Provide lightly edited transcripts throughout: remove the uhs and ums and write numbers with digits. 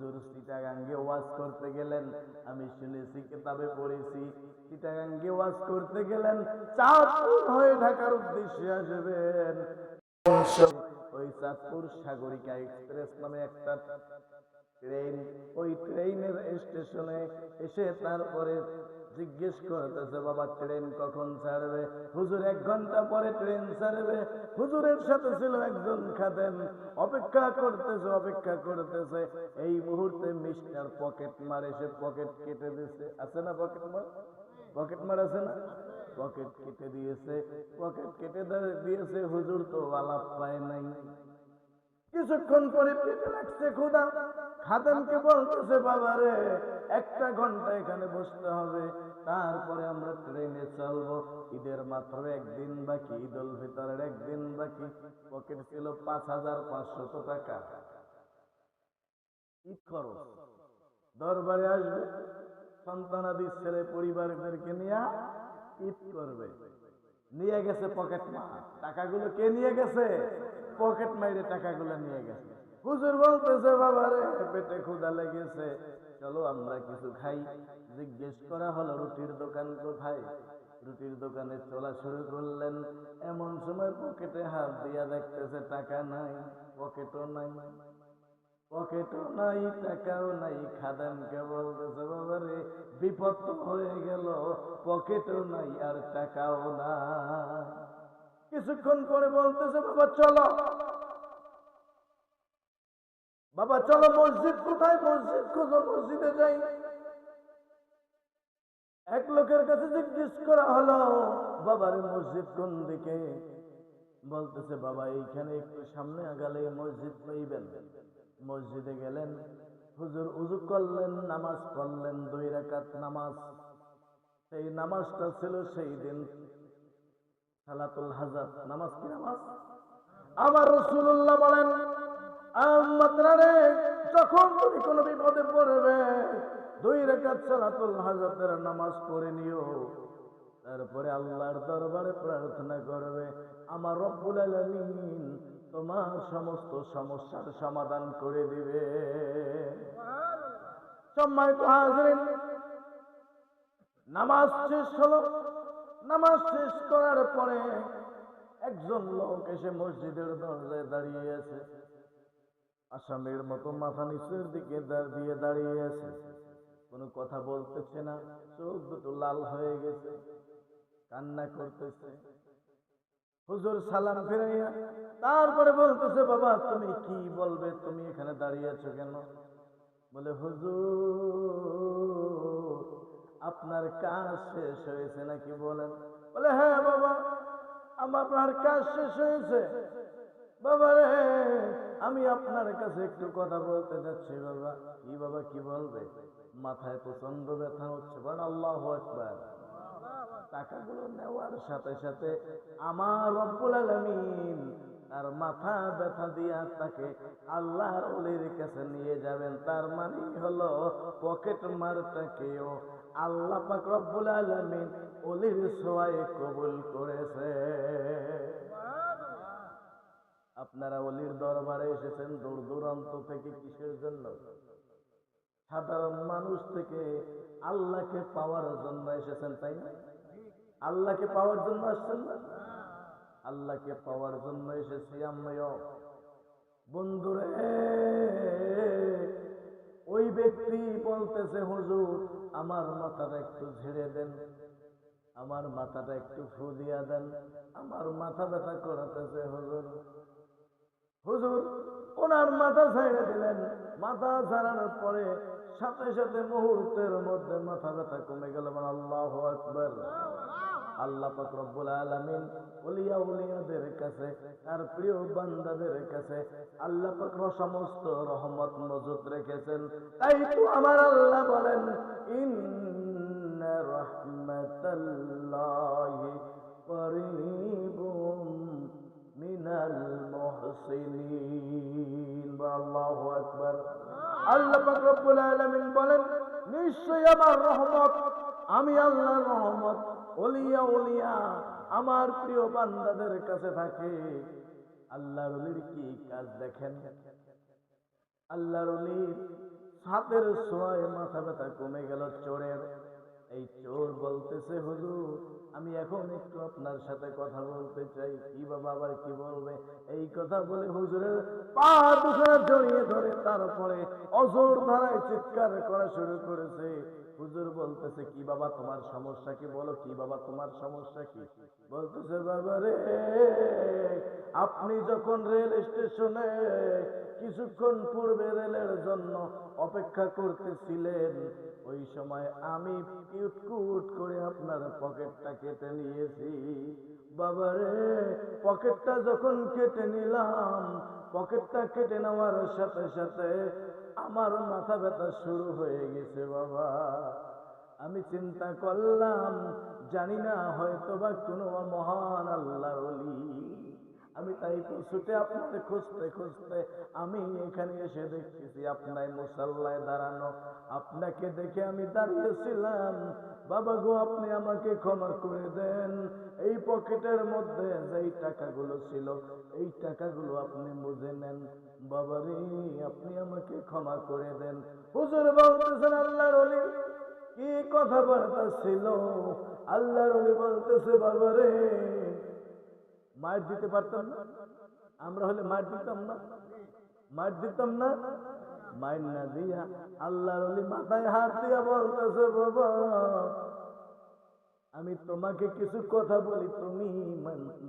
হুজুর চিটাগাঙ্গে ওয়াজ করতে গেলেন, আমি শুনেছি, কিতাবে পড়েছি, চিটাগাঙ্গে ওয়াজ করতে গেলেন, চাঁদপুর হয়ে ঢাকার উদ্দেশ্যে আসবেন। ওই চাঁদপুর সাগরিকা এক্সপ্রেস নামে একটা ট্রেন, ওই ট্রেনের স্টেশনে এসে তারপরে জিজ্ঞেস করতেছে, বাবা ট্রেন কখন ছাড়বে? হুজুর 1 ঘন্টা পরে ট্রেন ছাড়বে। হুজুরের সাথে ছিল একজন খাদেম, অপেক্ষা করতেছে। এই মুহূর্তে মিস্টার পকেটমার এসে পকেট কেটে দিয়েছে। আছে না পকেটমার আছে না? পকেট কেটে দিয়েছে। হুজুর তো আলাপ পায় নাই। কিছুক্ষণ পরে পেটে লাগছে ক্ষুধা। খাদেমকে বলতেছে, বাবা রে 1টা ঘন্টা এখানে বসতে হবে, তারপরে আমরা ট্রেনে চলবো। ঈদের মাত্র 1 দিন বাকি, ঈদ উল ফিতরের 1 দিন বাকি। পকেট ছিল 5500 টাকা। ঈদ খরচ, দরবারে আসবে, সন্তানাদি ছেলে পরিবারদেরকে নিয়ে ঈদ করবে। নিয়ে গেছে পকেট মার। টাকাগুলো কে নিয়ে গেছে? পকেট মাইরে টাকাগুলো নিয়ে গেছে। হুজুর বলতেছে, বাবা রে পেটে ক্ষুধা লেগেছে, চলো আমরা কিছু খাই। জিজ্ঞেস করা হলো রুটির দোকান কোথায়? রুটির দোকানে চলা শুরু করলেন। এমন সময় পকেটে হাত দিয়া দেখতেছে টাকা নাই, পকেটও নাই, টাকাও নাই। খাদেমকে বলতেছে, বাবা রে বিপদ হয়ে গেল, পকেটও নাই আর টাকাও নাই। কিছুক্ষণ পরে বলতেছে, বাবা চলো মসজিদ কোথায়? মসজিদ খোঁজো, মসজিদে যাই। এক লোকের কাছে জিজ্ঞেস করা হলো, বাবারে মসজিদ কোন দিকে? বলতেছে, বাবা এইখানে একটু সামনে আগালে মসজিদ পাইবেন। মসজিদে গেলেন, হুজুর উযু করলেন, নামাজ পড়লেন 2 রাকাত নামাজ। সেই নামাজটা ছিল সেই দিন সালাতুল হাজাত নামাজ। কি নামাজ? আমার রাসূলুল্লাহ বলেন, আমাত্রারে যখন তুমি কোনো বিপদে পড়বে 2 রাকাত সালাতুল হাজাতের নামাজ পড়ে নিও, তারপরে আল্লাহর দরবারে প্রার্থনা করবে, আমার রব্বুল আলামিন তোমার সমস্ত সমস্যার সমাধান করে দিবে। সম্মানিত হাজিরিন, নামাজ শেষ হলো। নামাজ শেষ করার পরে একজন লোক এসে মসজিদের দরজায় দাঁড়িয়ে আছে। আসামের মতো মাথা নিচের দিকে দাঁড়িয়ে আছে, কোনো কথা বলতেছে না, চোখ দুটো লাল হয়ে গেছে, কান্না করতেছে। হুজুর সালাম ফিরাইয়া তারপরে বলতেছে, বাবা তুমি কি বলবে? তুমি এখানে দাঁড়িয়ে আছো কেন? বলে, হুজুর আপনার কাজ শেষ হয়েছে নাকি বলেন? বলে, হ্যাঁ বাবা আপনার কাজ শেষ হয়েছে। বাবা রে আমি আপনার কাছে একটু কথা বলতে যাচ্ছি। বাবা কি? বাবা কি বলবে? মাথায় প্রচন্ড ব্যথা হচ্ছে। বলেন আল্লাহু আকবার। টাকাগুলো নেওয়ার সাথে সাথে আমার রব্বুল আলামিন তার মাথা ব্যথা দিয়া তাকে আল্লাহর ওলির কাছে নিয়ে যাবেন। তার মানে হলো পকেট মারটাকেও আল্লাহ পাক রব্বুল আলামিন ওলির ছোঁয়ায় কবুল করেছে। আপনারা ওলির দরবারে এসেছেন দূর দূরান্ত থেকে, কিসের জন্য? সাধারণ মানুষ থেকে আল্লাহকে পাওয়ার জন্য এসেছেন, তাই না? আল্লাহকে পাওয়ার জন্য আসছেন না? আল্লাহকে পাওয়ার জন্য এসেছি আমিও। বন্ধুরে ওই ব্যক্তি বলতেছে, হুজুর আমার মাথাটা একটু ঝেড়ে দেন, আমার মাথাটা একটু ফু দিয়া দেন, আমার মাথা ব্যথা করাতেছে। হুজুর ওনার মাথা ছেড়ে দিলেন। মাথা ছাড়ানোর পরে সাথে সাথে মুহূর্তের মধ্যে মাথা ব্যথা কমে গেল। আল্লাহু আকবার। আল্লাহ পাক রব্বুল আলামিন ওলিয়া উলিয়াদের কাছে, তার প্রিয় বান্দাদের কাছে আল্লাহ পাক সমস্ত রহমত মজুদ রেখেছেন। তাই তো আমার আল্লাহ বলেন, ইন্না রাহমাতাল্লাহি করিবুম মিনাল মুহসিনিন। আল্লাহু আকবার। আল্লাহ পাক রব্বুল আলামিন বলেন, নিশ্চয়ই আমার রহমত, আমি আল্লাহর রহমত ওলিয়া ওলিয়া আমার প্রিয় বান্দাদের কাছে থাকে। আল্লাহর ওলির কি কাজ দেখেন? আল্লাহর ওলির হাতের ছোঁয়ায় মাথা ব্যথা কমে গেল চোরের। এই চোর বলতেছে, হুজুর আমি এখন একটু আপনার সাথে কথা বলতে চাই। কি বাবা আবার কি বলবে? এই কথা বলে হুজুরের পা দুখানা জড়িয়ে ধরে তারপরে অজোর ধারায় চিৎকার করা শুরু করেছে। হুজুর বলতেছে, কি বাবা তোমার সমস্যা কি? বলো কি বাবা তোমার সমস্যা কি? বলতেছে, বাবা রে, আপনি যখন রেল স্টেশনে কিছুক্ষণ পূর্বে রেলের জন্য অপেক্ষা করতেছিলেন, ওই সময় আমি কিউটকুট করে আপনার পকেটটা কেটে নিয়েছি। বাবারে, পকেটটা যখন কেটে নিলাম, পকেটটা কেটে নেওয়ার সাথে সাথে আমার মাথা ব্যথা শুরু হয়ে গেছে বাবা। আমি চিন্তা করলাম, জানি না হয়তো বা কোনো মহান আল্লাহর ওলি। আমি তাই তো ছুটে আপনাকে খুঁজতে খুঁজতে আমি এখানে এসে দেখতেছি আপনার মুসাল্লায় দাঁড়ানো। আপনাকে দেখে আমি দাঁড়িয়েছিলাম। বাবা গো, আপনি আমাকে ক্ষমা করে দেন। এই পকেটের মধ্যে যেই টাকাগুলো ছিল, এই টাকাগুলো আপনি বুঝে নেন। বাবা রে, আপনি আমাকে ক্ষমা করে দেন। হুজুর বলতেছেন, আল্লাহর ওলি কি কথাবার্তা ছিল? আল্লাহর ওলি বলতেছে, বাবা রে, মার দিতে পারতাম না? আমরা হলে মার দিতাম না? মার দিতাম না? মার না দিয়া আল্লাহর ওলি মাথায় হাত দিয়া বলতেছে, বাবা আমি তোমাকে কিছু কথা বলি, তুমি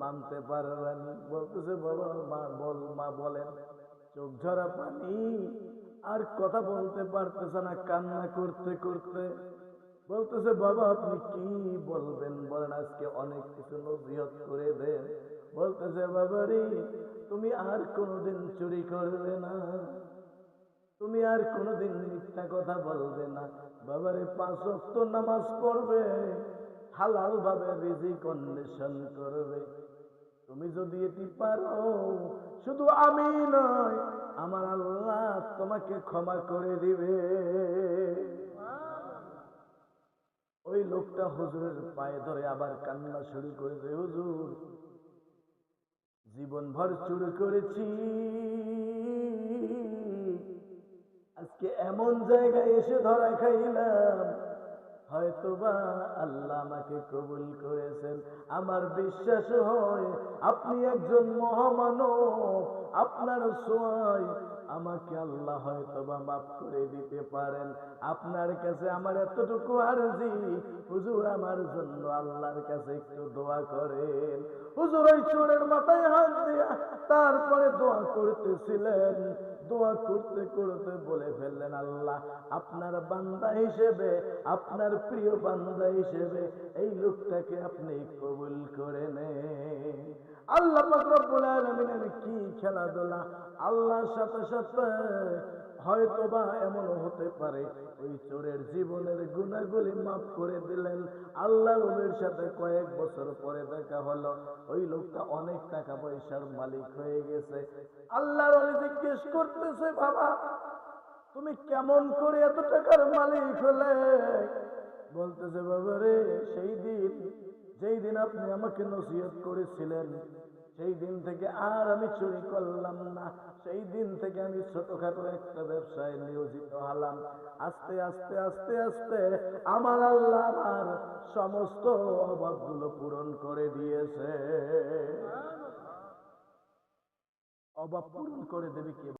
মানতে পারবে না। বলতেছে, বাবা মা বল, মা বলেন। চোখ ঝরা পানি, আর কথা বলতে পারতেছে না, কান্না করতে করতে বলতেছে, বাবা আপনি কি বলবেন বলেন, আজকে অনেক কিছু নসিহত করে দেন। বলতেছে, বাবা রে, তুমি আর কোনোদিন চুরি করবে না, তুমি আর কোনোদিন মিথ্যা কথা বলবে না। বাবারে, 5 ওয়াক্ত নামাজ পড়বে, হালাল ভাবে রিজিক অন্বেষণ করবে। তুমি যদি এটি পারো, শুধু আমি নয়, আমার আল্লাহ তোমাকে ক্ষমা করে দিবে। ওই লোকটা হুজুরের পায়ে ধরে আবার কান্না শুরু করেছে, হুজুর জীবন ভর চুরি করেছি, আজকে এমন জায়গায় এসে ধরা খাইলাম, হয়তোবা আল্লাহ আমাকে কবুল করেছেন। আমার বিশ্বাস হয় আপনি একজন মহামানব, আপনার ছোঁয়ায় আমাকে আল্লাহ হয়তোবা মাফ করে দিতে পারেন। আপনার কাছে আমার এতটুকু আরজি, হুজুর আমার জন্য আল্লাহর কাছে একটু দোয়া করেন। হুজুর ওই চোরের মাথায় হাত দিয়া তারপরে দোয়া করতেছিলেন। দোয়া করতে করতে বলে ফেললেন, আল্লাহ আপনার বান্দা হিসেবে, আপনার প্রিয় বান্দা হিসেবে এই লোকটাকে আপনি কবুল করে নেন। আল্লাহ পাক রব্বুল আলামিনের কি খেলাধুলা! আল্লাহর সাথে সাথে হয়তোবা এমনও হতে পারে ওই চোরের জীবনের গুনাহগুলি মাফ করে দিলেন। আল্লাহর ওলির সাথে কয়েক বছর পরে দেখা হলো, ওই লোকটা অনেক টাকা পয়সার মালিক হয়ে গেছে। আল্লাহর ওলি জিজ্ঞেস করতেছে, বাবা তুমি কেমন করে এত টাকার মালিক হলে? বলতেছে, বাবা রে, সেই দিন যেই দিন আপনি আমাকে নসিহত করেছিলেন, সেই দিন থেকে আর আমি চুরি করলাম না। সেই দিন থেকে আমি ছোটখাটো একটা ব্যবসায় নিয়োজিত হলাম। আস্তে আস্তে আস্তে আস্তে আমার আল্লাহ আমার সমস্ত অভাবগুলো পূরণ করে দিয়েছে। অভাব পূরণ করে দেবে কে?